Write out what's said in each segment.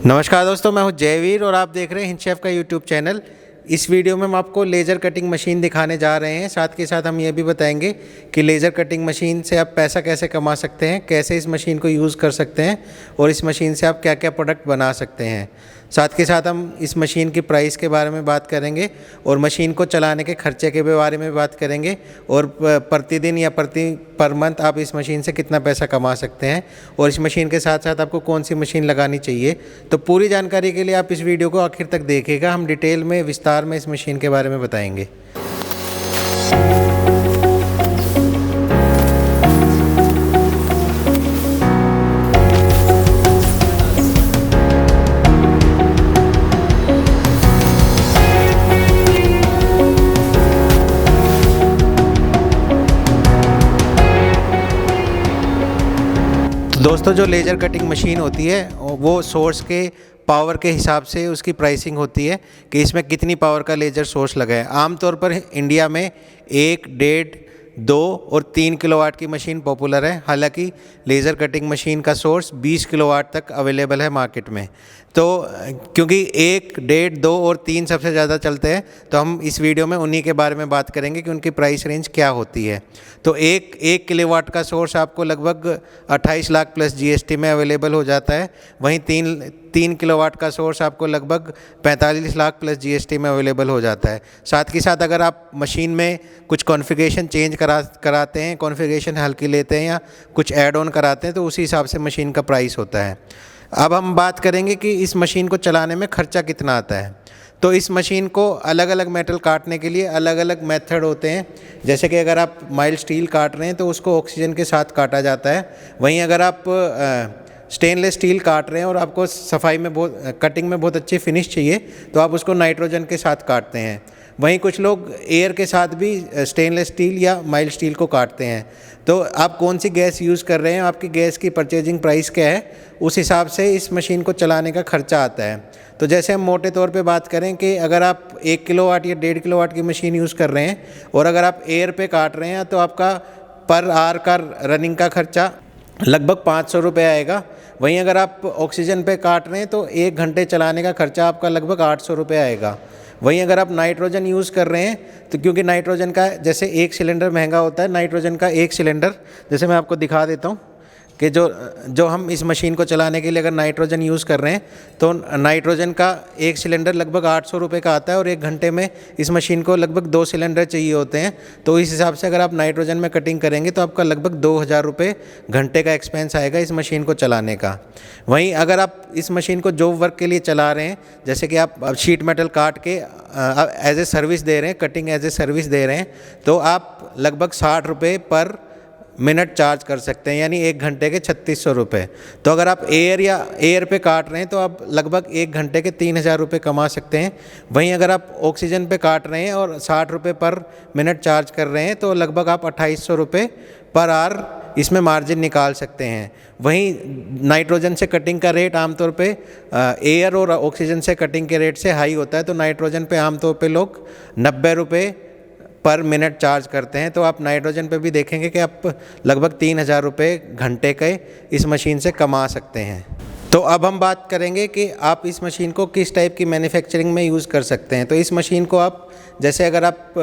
नमस्कार दोस्तों, मैं हूं जयवीर और आप देख रहे हैं हिंद शेफ का यूट्यूब चैनल। इस वीडियो में हम आपको लेज़र कटिंग मशीन दिखाने जा रहे हैं। साथ के साथ हम ये भी बताएंगे कि लेज़र कटिंग मशीन से आप पैसा कैसे कमा सकते हैं, कैसे इस मशीन को यूज़ कर सकते हैं और इस मशीन से आप क्या क्या प्रोडक्ट बना सकते हैं। साथ के साथ हम इस मशीन की प्राइस के बारे में बात करेंगे और मशीन को चलाने के खर्चे के बारे में बात करेंगे और प्रतिदिन या पर मंथ आप इस मशीन से कितना पैसा कमा सकते हैं और इस मशीन के साथ साथ आपको कौन सी मशीन लगानी चाहिए। तो पूरी जानकारी के लिए आप इस वीडियो को आखिर तक देखिएगा। हम डिटेल में विस्तार में इस मशीन के बारे में बताएंगे। दोस्तों, जो लेज़र कटिंग मशीन होती है वो सोर्स के पावर के हिसाब से उसकी प्राइसिंग होती है कि इसमें कितनी पावर का लेज़र सोर्स लगा है। आमतौर पर इंडिया में 1, 1.5, 2 और 3 किलोवाट की मशीन पॉपुलर है। हालांकि लेज़र कटिंग मशीन का सोर्स 20 किलोवाट तक अवेलेबल है मार्केट में। तो क्योंकि 1, 1.5, 2 और 3 सबसे ज़्यादा चलते हैं, तो हम इस वीडियो में उन्हीं के बारे में बात करेंगे कि उनकी प्राइस रेंज क्या होती है। तो एक किलोवाट का सोर्स आपको लगभग 28 लाख प्लस जीएसटी में अवेलेबल हो जाता है। वहीं 3 किलोवाट का सोर्स आपको लगभग 45 लाख प्लस जीएसटी में अवेलेबल हो जाता है। साथ ही साथ अगर आप मशीन में कुछ कॉन्फ़िगरेशन चेंज कराते हैं, कॉन्फ़िगरेशन हल्की लेते हैं या कुछ ऐड ऑन कराते हैं, तो उसी हिसाब से मशीन का प्राइस होता है। अब हम बात करेंगे कि इस मशीन को चलाने में खर्चा कितना आता है। तो इस मशीन को अलग अलग मेटल काटने के लिए अलग अलग मेथड होते हैं। जैसे कि अगर आप माइल्ड स्टील काट रहे हैं तो उसको ऑक्सीजन के साथ काटा जाता है। वहीं अगर आप स्टेनलेस स्टील काट रहे हैं और आपको सफाई में कटिंग में बहुत अच्छी फिनिश चाहिए, तो आप उसको नाइट्रोजन के साथ काटते हैं। वहीं कुछ लोग एयर के साथ भी स्टेनलेस स्टील या माइल्ड स्टील को काटते हैं। तो आप कौन सी गैस यूज़ कर रहे हैं, आपकी गैस की परचेजिंग प्राइस क्या है, उस हिसाब से इस मशीन को चलाने का खर्चा आता है। तो जैसे हम मोटे तौर पे बात करें कि अगर आप 1 किलोवाट या 1.5 किलोवाट की मशीन यूज़ कर रहे हैं और अगर आप एयर पे काट रहे हैं, तो आपका पर आवर का रनिंग का खर्चा लगभग 500 रुपये आएगा। वहीं अगर आप ऑक्सीजन पे काट रहे हैं तो 1 घंटे चलाने का खर्चा आपका लगभग 800 रुपये आएगा। वहीं अगर आप नाइट्रोजन यूज़ कर रहे हैं, तो क्योंकि नाइट्रोजन का जैसे एक सिलेंडर महंगा होता है, नाइट्रोजन का एक सिलेंडर, जैसे मैं आपको दिखा देता हूँ कि जो हम इस मशीन को चलाने के लिए अगर नाइट्रोजन यूज़ कर रहे हैं, तो नाइट्रोजन का एक सिलेंडर लगभग 800 रुपये का आता है और 1 घंटे में इस मशीन को लगभग 2 सिलेंडर चाहिए होते हैं। तो इस हिसाब से अगर आप नाइट्रोजन में कटिंग करेंगे तो आपका लगभग 2000 रुपये घंटे का एक्सपेंस आएगा इस मशीन को चलाने का। वहीं अगर आप इस मशीन को जॉब वर्क के लिए चला रहे हैं, जैसे कि आप शीट मेटल काट के एज ए सर्विस दे रहे हैं, कटिंग एज ए सर्विस दे रहे हैं, तो आप लगभग 60 रुपये पर मिनट चार्ज कर सकते हैं, यानी 1 घंटे के 3600 रुपये। तो अगर आप एयर पे काट रहे हैं तो आप लगभग 1 घंटे के 3000 रुपये कमा सकते हैं। वहीं अगर आप ऑक्सीजन पे काट रहे हैं और 60 रुपये पर मिनट चार्ज कर रहे हैं, तो लगभग आप 2800 रुपये पर आवर इसमें मार्जिन निकाल सकते हैं। वहीं नाइट्रोजन से कटिंग का रेट आमतौर पे एयर और ऑक्सीजन से कटिंग के रेट से हाई होता है। तो नाइट्रोजन पे आमतौर पे लोग 90 रुपये पर मिनट चार्ज करते हैं। तो आप नाइट्रोजन पे भी देखेंगे कि आप लगभग 3000 रुपये घंटे के इस मशीन से कमा सकते हैं। तो अब हम बात करेंगे कि आप इस मशीन को किस टाइप की मैन्युफैक्चरिंग में यूज़ कर सकते हैं। तो इस मशीन को आप जैसे अगर आप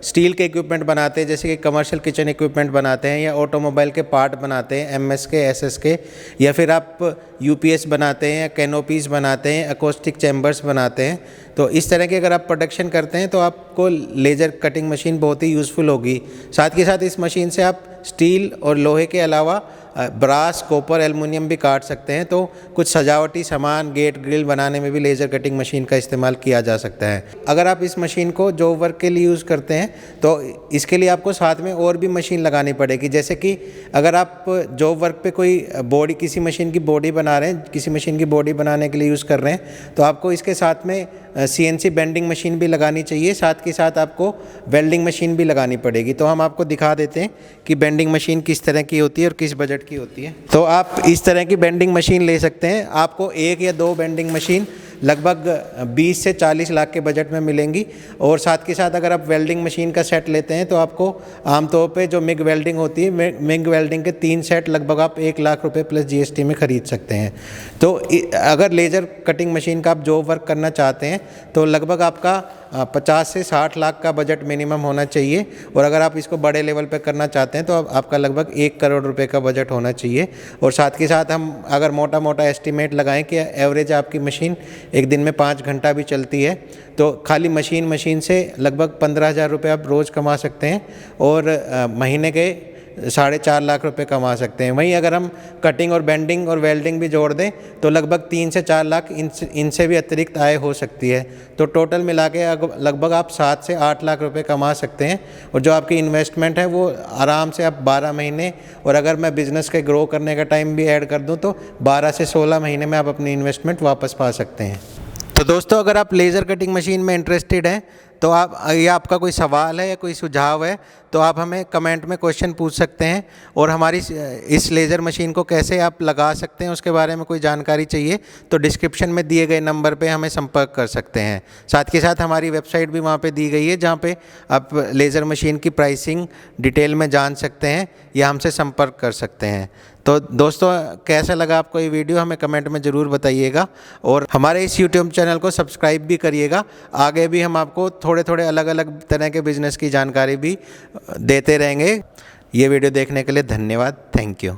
स्टील के इक्विपमेंट बनाते हैं, जैसे कि कमर्शियल किचन इक्विपमेंट बनाते हैं या ऑटोमोबाइल के पार्ट बनाते हैं, एमएस के, एसएस के, या फिर आप यूपीएस बनाते हैं या कैनोपीज़ बनाते हैं, अकोस्टिक चैम्बर्स बनाते हैं, तो इस तरह के अगर आप प्रोडक्शन करते हैं तो आपको लेज़र कटिंग मशीन बहुत ही यूज़फुल होगी। साथ के साथ इस मशीन से आप स्टील और लोहे के अलावा ब्रास, कॉपर, एल्युमिनियम भी काट सकते हैं। तो कुछ सजावटी सामान, गेट, ग्रिल बनाने में भी लेज़र कटिंग मशीन का इस्तेमाल किया जा सकता है। अगर आप इस मशीन को जॉब वर्क के लिए यूज़ करते हैं तो इसके लिए आपको साथ में और भी मशीन लगानी पड़ेगी। जैसे कि अगर आप जॉब वर्क पे कोई बॉडी, किसी मशीन की बॉडी बना रहे हैं, किसी मशीन की बॉडी बनाने के लिए यूज़ कर रहे हैं, तो आपको इसके साथ में सीएनसी बेंडिंग मशीन भी लगानी चाहिए। साथ के साथ आपको वेल्डिंग मशीन भी लगानी पड़ेगी। तो हम आपको दिखा देते हैं कि बेंडिंग मशीन किस तरह की होती है और किस बजट की होती है। तो आप इस तरह की बेंडिंग मशीन ले सकते हैं। आपको 1 या 2 बेंडिंग मशीन लगभग 20 से 40 लाख के बजट में मिलेंगी। और साथ के साथ अगर आप वेल्डिंग मशीन का सेट लेते हैं तो आपको आमतौर पे जो मिग वेल्डिंग होती है, मिग वेल्डिंग के 3 सेट लगभग आप 1 लाख रुपए प्लस जीएसटी में ख़रीद सकते हैं। तो अगर लेज़र कटिंग मशीन का आप जॉब वर्क करना चाहते हैं तो लगभग आपका 50 से 60 लाख का बजट मिनिमम होना चाहिए। और अगर आप इसको बड़े लेवल पे करना चाहते हैं तो आपका लगभग 1 करोड़ रुपए का बजट होना चाहिए। और साथ के साथ हम अगर मोटा मोटा एस्टिमेट लगाएं कि एवरेज आपकी मशीन एक दिन में 5 घंटा भी चलती है तो खाली मशीन से लगभग 15,000 रुपये आप रोज़ कमा सकते हैं और महीने के 4.5 लाख रुपए कमा सकते हैं। वहीं अगर हम कटिंग और बेंडिंग और वेल्डिंग भी जोड़ दें तो लगभग 3 से 4 लाख इनसे भी अतिरिक्त आय हो सकती है। तो टोटल मिला के लगभग आप 7 से 8 लाख रुपए कमा सकते हैं। और जो आपकी इन्वेस्टमेंट है वो आराम से आप 12 महीने, और अगर मैं बिज़नेस के ग्रो करने का टाइम भी ऐड कर दूं तो 12 से 16 महीने में आप अपनी इन्वेस्टमेंट वापस पा सकते हैं। तो दोस्तों, अगर आप लेज़र कटिंग मशीन में इंटरेस्टेड हैं तो आप, या आपका कोई सवाल है या कोई सुझाव है तो आप हमें कमेंट में क्वेश्चन पूछ सकते हैं। और हमारी इस लेज़र मशीन को कैसे आप लगा सकते हैं उसके बारे में कोई जानकारी चाहिए तो डिस्क्रिप्शन में दिए गए नंबर पे हमें संपर्क कर सकते हैं। साथ के साथ हमारी वेबसाइट भी वहाँ पे दी गई है जहाँ पे आप लेज़र मशीन की प्राइसिंग डिटेल में जान सकते हैं या हमसे संपर्क कर सकते हैं। तो दोस्तों, कैसा लगा आपको ये वीडियो हमें कमेंट में ज़रूर बताइएगा और हमारे इस यूट्यूब चैनल को सब्सक्राइब भी करिएगा। आगे भी हम आपको थोड़े थोड़े अलग अलग तरह के बिज़नेस की जानकारी भी देते रहेंगे। ये वीडियो देखने के लिए धन्यवाद। Thank you.